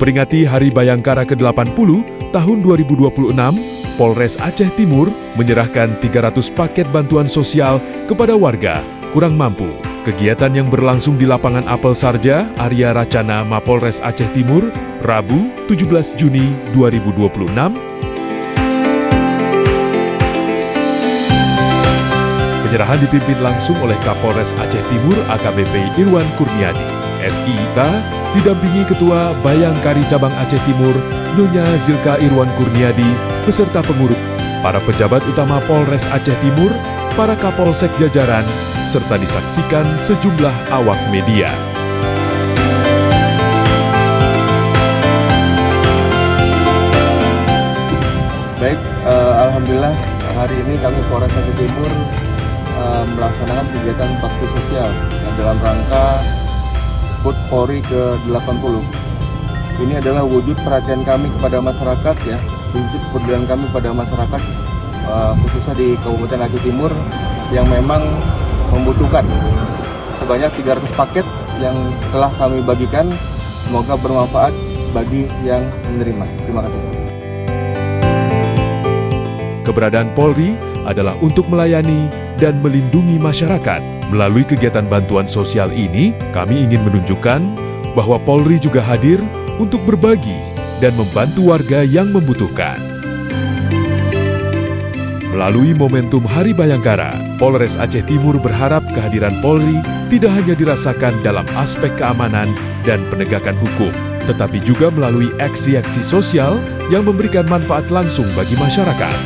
Memperingati Hari Bayangkara ke-80 tahun 2026, Polres Aceh Timur menyerahkan 300 paket bantuan sosial kepada warga kurang mampu. Kegiatan yang berlangsung di lapangan Apel Sarja, Arya Racana, Mapolres Aceh Timur, Rabu 17 Juni 2026, penyerahan dipimpin langsung oleh Kapolres Aceh Timur AKBP Irwan Kurniadi. SIK didampingi Ketua Bayangkari Cabang Aceh Timur, Nyonya Zilka Irwan Kurniadi, beserta pengurus, para pejabat utama Polres Aceh Timur, para Kapolsek jajaran, serta disaksikan sejumlah awak media. Baik, Alhamdulillah hari ini kami Polres Aceh Timur melaksanakan kegiatan bakti sosial dalam rangka HUT Polri ke-80. Ini adalah wujud perhatian kami kepada masyarakat, ya, wujud kepedulian kami pada masyarakat, khususnya di Kabupaten Aceh Timur yang memang membutuhkan. Sebanyak 300 paket yang telah kami bagikan, semoga bermanfaat bagi yang menerima. Terima kasih. Keberadaan Polri adalah untuk melayani dan melindungi masyarakat. Melalui kegiatan bantuan sosial ini, kami ingin menunjukkan bahwa Polri juga hadir untuk berbagi dan membantu warga yang membutuhkan. Melalui momentum Hari Bayangkara, Polres Aceh Timur berharap kehadiran Polri tidak hanya dirasakan dalam aspek keamanan dan penegakan hukum, tetapi juga melalui aksi-aksi sosial yang memberikan manfaat langsung bagi masyarakat.